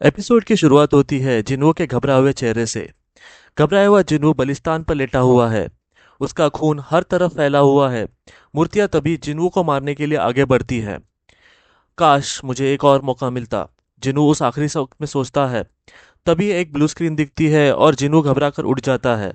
Episode की शुरुआत होती है जिन्हों के घबराए हुए चेहरे से। घबराया हुआ जिन्हों बलिस्तान पर लेटा हुआ है। उसका खून हर तरफ फैला हुआ है। मूर्तियां तभी जिन्हों को मारने के लिए आगे बढ़ती है। काश मुझे एक और मौका मिलता, जिन्हों उस आखिरी वक्त में सोचता है। तभी एक ब्लू स्क्रीन दिखती है और जिन्हों घबरा कर उठ जाता है।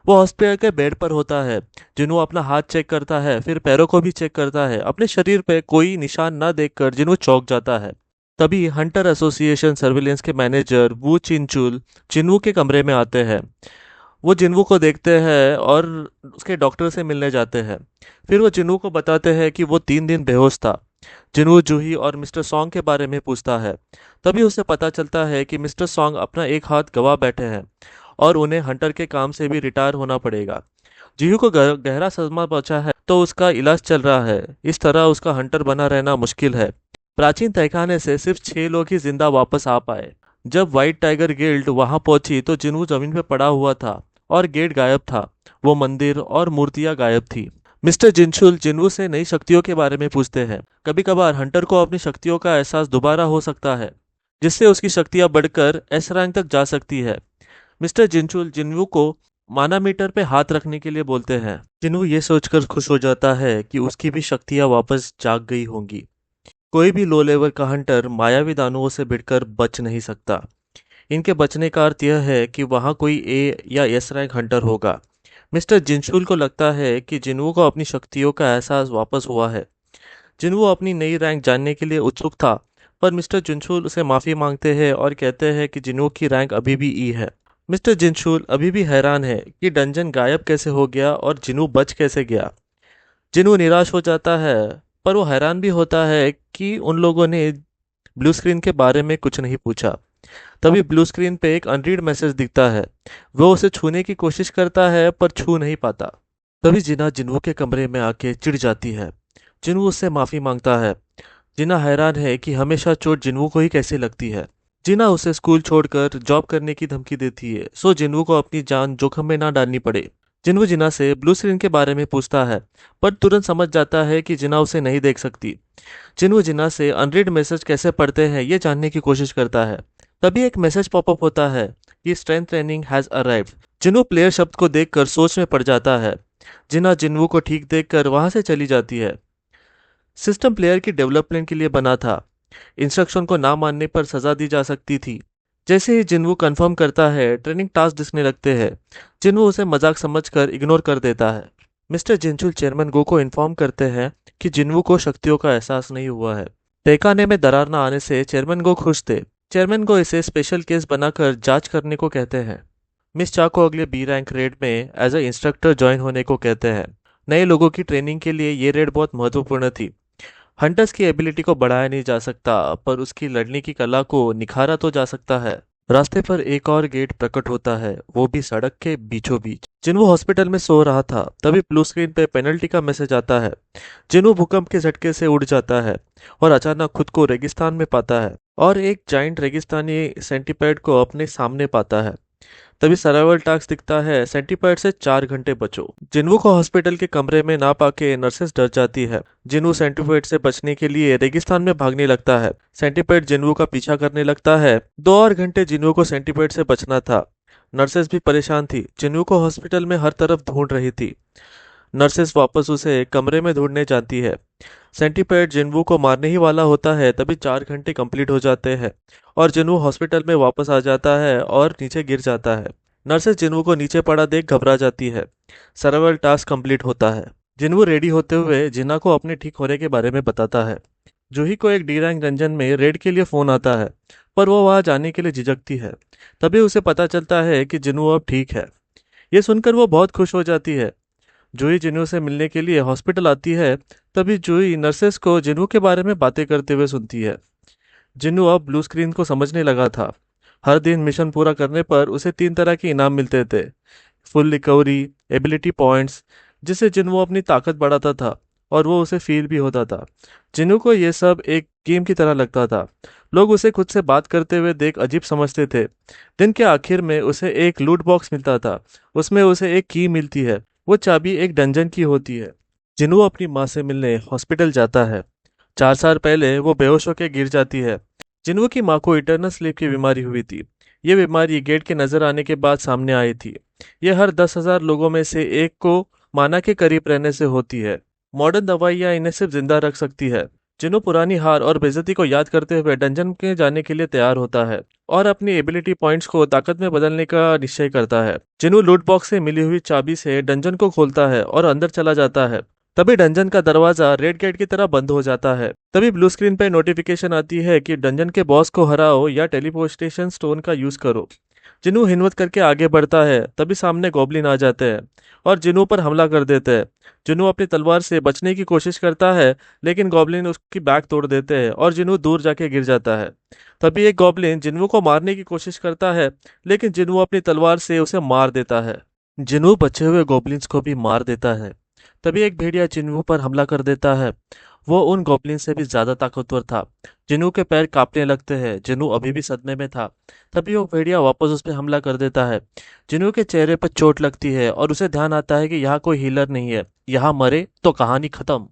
वो हॉस्पिटल के बेड पर होता है। जिन्हों अपना हाथ चेक करता है, फिर पैरों को भी चेक करता है। अपने शरीर पे कोई निशान न देखकर जिन्हों चौंक जाता है। तभी हंटर एसोसिएशन सर्विलेंस के मैनेजर वू चिनचुल जिन्वू के कमरे में आते हैं। वो जिन्वू को देखते हैं और उसके डॉक्टर से मिलने जाते हैं। फिर वो जिन्वू को बताते हैं कि वो 3 दिन बेहोश था। जिन्वू जूही और मिस्टर सॉन्ग के बारे में पूछता है। तभी उसे पता चलता है कि मिस्टर सॉन्ग अपना एक हाथ गवा बैठे हैं और उन्हें हंटर के काम से भी रिटायर होना पड़ेगा। जीहू को गहरा सदमा पहुंचा है तो उसका इलाज चल रहा है। इस तरह उसका हंटर बना रहना मुश्किल है। प्राचीन तहखाने से सिर्फ 6 लोग ही जिंदा वापस आ पाए। जब व्हाइट टाइगर गिल्ड वहां पहुंची तो जिन्हू जमीन पर पड़ा हुआ था और गेट गायब था। वो मंदिर और मूर्तियां गायब थी। मिस्टर जिनशुल जिन्हू से नई शक्तियों के बारे में पूछते हैं। कभी कभार हंटर को अपनी शक्तियों का एहसास दोबारा हो सकता है, जिससे उसकी शक्तियां बढ़कर एस रैंक तक जा सकती है। मिस्टर जिनचुल जिन्वू को मानामीटर पे हाथ रखने के लिए बोलते हैं। जिन्वू ये सोचकर खुश हो जाता है कि उसकी भी शक्तियां वापस जाग गई होंगी। कोई भी लो लेवल का हंटर मायावी दानवों से भिड़कर बच नहीं सकता। इनके बचने का अर्थ यह है कि वहां कोई ए या एस रैंक हंटर होगा। मिस्टर जिनशुल को लगता है कि जिन्वू को अपनी शक्तियों का एहसास वापस हुआ है। जिन्वू अपनी नई रैंक जानने के लिए उत्सुक था, पर मिस्टर जिनशुल उसे माफी मांगते हैं और कहते हैं कि जिन्वू की रैंक अभी भी ई है। मिस्टर जिनशुल अभी भी हैरान है कि डंजन गायब कैसे हो गया और जिन्वू बच कैसे गया। जिन्वू निराश हो जाता है, पर वो हैरान भी होता है कि उन लोगों ने ब्लू स्क्रीन के बारे में कुछ नहीं पूछा। तभी ब्लू स्क्रीन पे एक अनरीड मैसेज दिखता है। वो उसे छूने की कोशिश करता है पर छू नहीं पाता। तभी जिना जिन्वू के कमरे में आके चिढ़ जाती है। जिन्वू उससे माफी मांगता है। जिना हैरान है कि हमेशा चोट जिन्वू को ही कैसे लगती है। जिना उसे स्कूल छोड़कर जॉब करने की धमकी देती है, सो जिन्वू को अपनी जान जोखम में ना डालनी पड़े। जिन्वू जिना से ब्लू स्क्रीन के बारे में पूछता है, पर तुरंत समझ जाता है कि जिना उसे नहीं देख सकती। जिन्वू जिना से अनरीड मैसेज कैसे पढ़ते हैं ये जानने की कोशिश करता है। तभी एक मैसेज पॉपअप होता है कि strength training has arrived. जिन्वू player शब्द को देखकर सोच में पड़ जाता है। जिना जिन्वू को ठीक देखकर वहां से चली जाती है। सिस्टम प्लेयर की डेवलपमेंट के लिए बना था। इंस्ट्रक्शन को ना मानने पर सजा दी जा सकती थी। जैसे ही जिन्वू कंफर्म करता है, ट्रेनिंग टास्क दिखने लगते हैं। जिन्वू उसे मजाक समझकर इग्नोर कर देता है। मिस्टर जिनचुल चेयरमैन गो को इन्फॉर्म करते हैं कि जिन्वू को शक्तियों का एहसास नहीं हुआ है। तहखाने में दरार न आने से चेयरमैन गो खुश थे। चेयरमैन गो इसे स्पेशल केस बनाकर जांच करने को कहते हैं। मिस चा को अगले बी रैंक रेड में एज ए इंस्ट्रक्टर ज्वाइन होने को कहते हैं। नए लोगों की ट्रेनिंग के लिए ये रेड बहुत महत्वपूर्ण थी। हंटर्स की एबिलिटी को बढ़ाया नहीं जा सकता, पर उसकी लड़ने की कला को निखारा तो जा सकता है। रास्ते पर एक और गेट प्रकट होता है, वो भी सड़क के बीचों बीच। जिन्वू हॉस्पिटल में सो रहा था, तभी ब्लू स्क्रीन पे पेनल्टी का मैसेज आता है। जिन्वू भूकंप के झटके से उड़ जाता है और अचानक खुद को रेगिस्तान में पाता है और एक जाइंट रेगिस्तानी सेंटीपेड को अपने सामने पाता है। तभी सर्वाइवल टास्क दिखता है, सेंटीपेड से 4 घंटे बचो। जिन्वू को हॉस्पिटल के कमरे में ना पाके नर्सेस डर जाती है। जिन्वू सेंटीपेड से बचने के लिए रेगिस्तान में भागने लगता है। सेंटीपेड जिन्वू का पीछा करने लगता है। 2 और घंटे जिन्वू को सेंटीपेड से बचना था। नर्सेस भी परेशान थी। जिन्वू को हॉस्पिटल में हर तरफ ढूंढ रही थी। नर्सेस वापस उसे कमरे में ढूंढने जाती है। सेंटीपेड जिन्वू को मारने ही वाला होता है, तभी 4 घंटे कंप्लीट हो जाते हैं और जिन्वू हॉस्पिटल में वापस आ जाता है और नीचे गिर जाता है। नर्सेस जिन्वू को नीचे पड़ा देख घबरा जाती है। सर्वाइवल टास्क कंप्लीट होता है। जिन्वू रेडी होते हुए जिन्ना को अपने ठीक होने के बारे में बताता है। जूही को एक डी रैंक रंजन में रेड के लिए फोन आता है, पर वो वहां जाने के लिए झिझकती है। तभी उसे पता चलता है कि जिन्वू अब ठीक है। ये सुनकर वो बहुत खुश हो जाती है। जूही जिन्नू से मिलने के लिए हॉस्पिटल आती है। तभी जूही नर्सेस को जिन्नू के बारे में बातें करते हुए सुनती है। जिन्नू अब ब्लू स्क्रीन को समझने लगा था। हर दिन मिशन पूरा करने पर उसे 3 तरह के इनाम मिलते थे। फुल रिकवरी, एबिलिटी पॉइंट्स, जिससे जिन्नू अपनी ताकत बढ़ाता था और वो उसे फील भी होता था। जिन्नू को ये सब एक गेम की तरह लगता था। लोग उसे खुद से बात करते हुए देख अजीब समझते थे। दिन के आखिर में उसे एक लूट बॉक्स मिलता था। उसमें उसे एक की मिलती है। वो चाबी एक डंजन की होती है। जिन्नू अपनी माँ से मिलने हॉस्पिटल जाता है। 4 साल पहले वो बेहोश होकर गिर जाती है। जिन्हों की माँ को इटर्नल स्लीप की बीमारी हुई थी। ये बीमारी गेट के नजर आने के बाद सामने आई थी। ये हर 10,000 लोगों में से एक को माना के करीब रहने से होती है। मॉडर्न दवाइयाँ इन्हें सिर्फ जिंदा रख सकती है। जिन्हों पुरानी हार और बेइज्जती को याद करते हुए डंजन के जाने के लिए तैयार होता है और अपनी एबिलिटी पॉइंट्स को ताकत में बदलने का निश्चय करता है। जिन्हों लूट बॉक्स से मिली हुई चाबी से डंजन को खोलता है और अंदर चला जाता है। तभी डंजन का दरवाजा रेड गेट की तरह बंद हो जाता है। तभी ब्लू स्क्रीन पर नोटिफिकेशन आती है कि डंजन के बॉस को हराओ या टेलीपोर्टेशन स्टोन का यूज करो। जिन्हू हिम्मत करके आगे बढ़ता है तभी सामने गॉब्लिन आ जाते हैं और जिन्हू पर हमला कर देते हैं। जिन्हू अपनी तलवार से बचने की कोशिश करता है लेकिन गॉब्लिन उसकी बैक तोड़ देते हैं और जिन्हू दूर जाके गिर जाता है। तभी एक गॉब्लिन जिन्हू को मारने की कोशिश करता है लेकिन जिन्हू अपनी तलवार से उसे मार देता है। जिन्हू बचे हुए गॉब्लिन्स को भी मार देता है। तभी एक भेड़िया जिन्हू पर हमला कर देता है। वो उन गॉब्लिन से भी ज्यादा ताकतवर था। जिन्हू के पैर कांपने लगते हैं। जिन्हू अभी भी सदमे में था। तभी वो भेड़िया वापस उस पर हमला कर देता है। जिन्हू के चेहरे पर चोट लगती है और उसे ध्यान आता है कि यहाँ कोई हीलर नहीं है। यहाँ मरे तो कहानी खत्म।